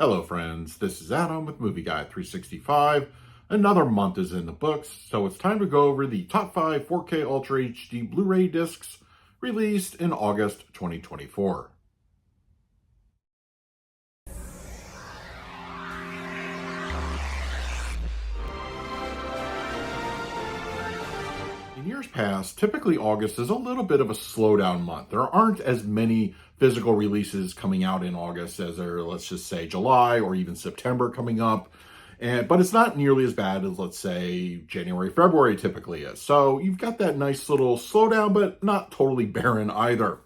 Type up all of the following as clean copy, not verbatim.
Hello, friends. This is Adam with Movie Guide 365. Another month is in the books, so it's time to go over the top 5 4K Ultra HD Blu-ray discs released in August 2024. In years past, typically August is a little bit of a slowdown month. There aren't as many physical releases coming out in August as there, let's just say, July or even September coming up. But it's not nearly as bad as, let's say, January, February typically is. So you've got that nice little slowdown, but not totally barren either.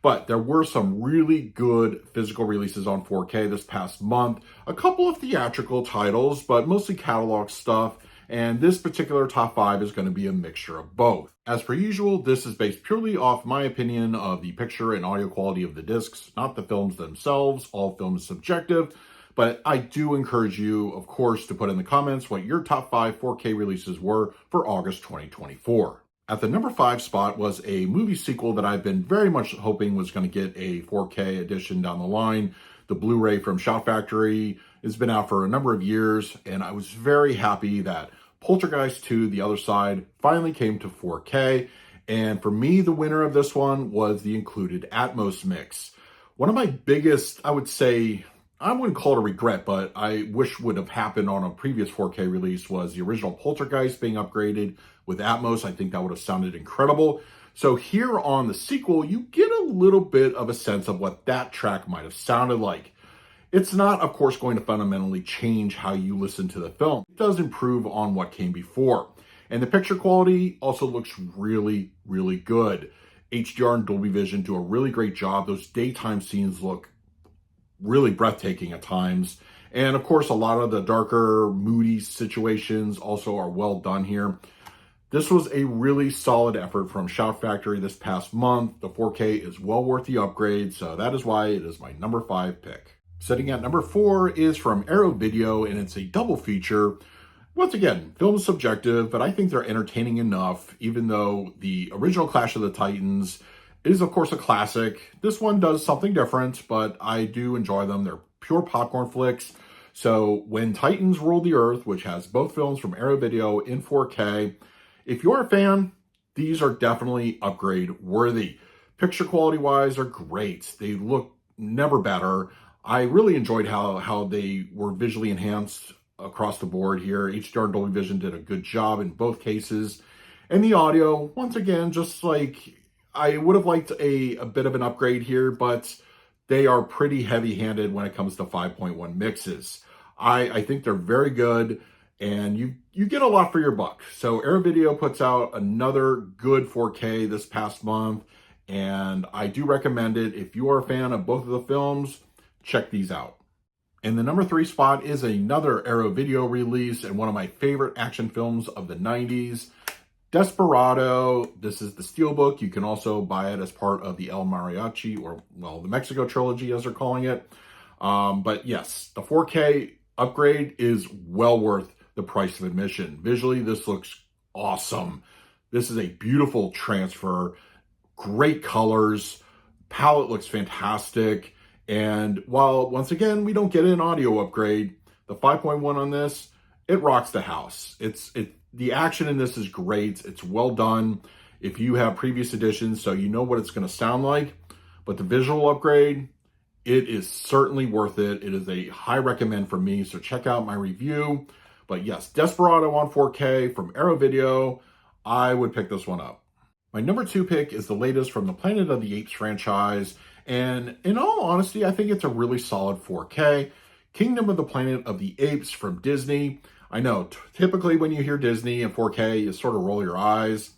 But there were some really good physical releases on 4K this past month. A couple of theatrical titles, but mostly catalog stuff. And this particular top 5 is going to be a mixture of both. As per usual, this is based purely off my opinion of the picture and audio quality of the discs, not the films themselves. All film is subjective. But I do encourage you, of course, to put in the comments what your top 5 4K releases were for August 2024. At the number 5 spot was a movie sequel that I've been very much hoping was going to get a 4K edition down the line. The Blu-ray from Shout Factory has been out for a number of years, and I was very happy that Poltergeist 2, The Other Side, finally came to 4K. And for me, the winner of this one was the included Atmos mix. One of my biggest, I would say, I wouldn't call it a regret, but I wish would have happened on a previous 4K release was the original Poltergeist being upgraded with Atmos. I think that would have sounded incredible. So here on the sequel, you get a little bit of a sense of what that track might have sounded like. It's not, of course, going to fundamentally change how you listen to the film. It does improve on what came before. And the picture quality also looks really, really good. HDR and Dolby Vision do a really great job. Those daytime scenes look really breathtaking at times. And of course, a lot of the darker, moody situations also are well done here. This was a really solid effort from Shout Factory this past month. The 4K is well worth the upgrade, so that is why it is my number 5 pick. Sitting at number 4 is from Arrow Video, and it's a double feature. Once again, film is subjective, but I think they're entertaining enough, even though the original Clash of the Titans is, of course, a classic. This one does something different, but I do enjoy them. They're pure popcorn flicks. So when Titans Rule the Earth, which has both films from Arrow Video in 4K, if you're a fan, these are definitely upgrade worthy. Picture quality wise are great. They look never better. I really enjoyed how they were visually enhanced across the board here. HDR and Dolby Vision did a good job in both cases. And the audio, once again, just like I would have liked a bit of an upgrade here, but they are pretty heavy-handed when it comes to 5.1 mixes. I think they're very good, and you get a lot for your buck. So Arrow Video puts out another good 4K this past month, and I do recommend it. If you are a fan of both of the films, check these out. And the number 3 spot is another Arrow Video release and one of my favorite action films of the 90s. Desperado. This is the Steelbook. You can also buy it as part of the El Mariachi, or, well, the Mexico trilogy, as they're calling it. But yes, the 4K upgrade is well worth the price of admission. Visually, this looks awesome. This is a beautiful transfer. Great colors. Palette looks fantastic. And while, once again, we don't get an audio upgrade, the 5.1 on this, it rocks the house. The action in this is great. It's well done. If you have previous editions, so you know what it's going to sound like. But the visual upgrade, it is certainly worth it. It is a high recommend for me, so check out my review. But yes, Desperado on 4K from Arrow Video, I would pick this one up. My number 2 pick is the latest from the Planet of the Apes franchise. And in all honesty, I think it's a really solid 4K. Kingdom of the Planet of the Apes from Disney. I know, typically when you hear Disney and 4K, you sort of roll your eyes.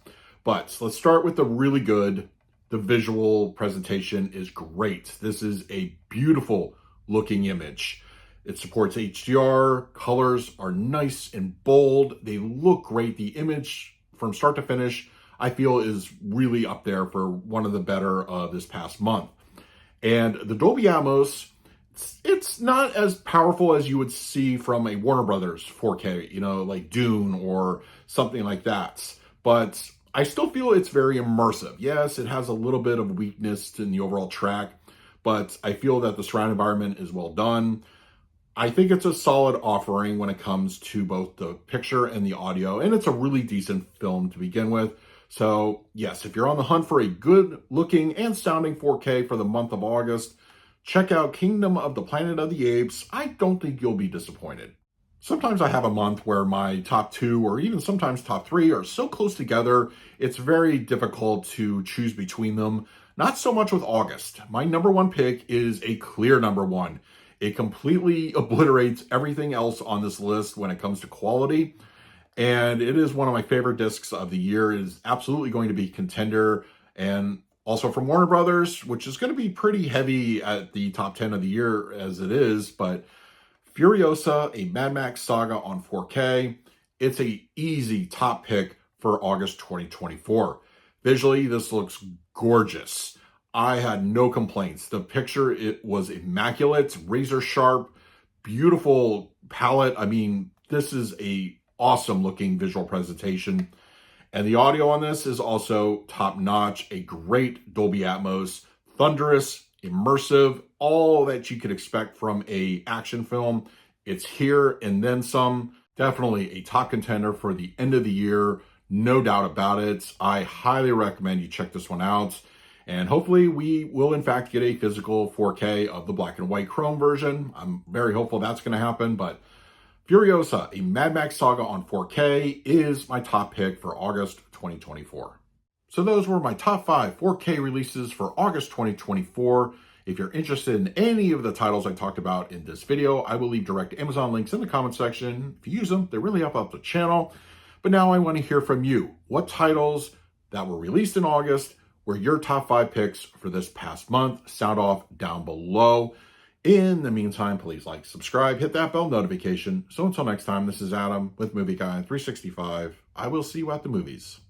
But let's start with the really good. The visual presentation is great. This is a beautiful looking image. It supports HDR. Colors are nice and bold. They look great. The image from start to finish, I feel, is really up there for one of the better of this past month. And the Dolby Atmos, it's not as powerful as you would see from a Warner Brothers 4K, like Dune or something like that. But I still feel it's very immersive. Yes, it has a little bit of weakness in the overall track, but I feel that the surround environment is well done. I think it's a solid offering when it comes to both the picture and the audio, and it's a really decent film to begin with. So, yes, if you're on the hunt for a good looking and sounding 4K for the month of August, check out Kingdom of the Planet of the Apes. I don't think you'll be disappointed. Sometimes I have a month where my top two or even sometimes top three are so close together, it's very difficult to choose between them. Not so much with August. My number one pick is a clear number one. It completely obliterates everything else on this list when it comes to quality. And it is one of my favorite discs of the year. It is absolutely going to be contender. And also from Warner Brothers, which is going to be pretty heavy at the top 10 of the year as it is, but Furiosa, a Mad Max saga on 4K. It's a easy top pick for August 2024. Visually, this looks gorgeous. I had no complaints. The picture, it was immaculate, it's razor sharp, beautiful palette. I mean, this is a awesome looking visual presentation. And the audio on this is also top notch, a great Dolby Atmos, thunderous, immersive, all that you could expect from a action film. It's here and then some. Definitely a top contender for the end of the year, no doubt about it. I highly recommend you check this one out. And hopefully we will in fact get a physical 4K of the black and white chrome version. I'm very hopeful that's going to happen, but Furiosa, a Mad Max saga on 4K, is my top pick for August 2024. So those were my top 5 4K releases for August 2024. If you're interested in any of the titles I talked about in this video, I will leave direct Amazon links in the comment section. If you use them, they really help out the channel. But now I want to hear from you. What titles that were released in August were your top 5 picks for this past month? Sound off down below. In the meantime, please like, subscribe, hit that bell notification. So until next time, this is Adam with Movie Guy 365. I will see you at the movies.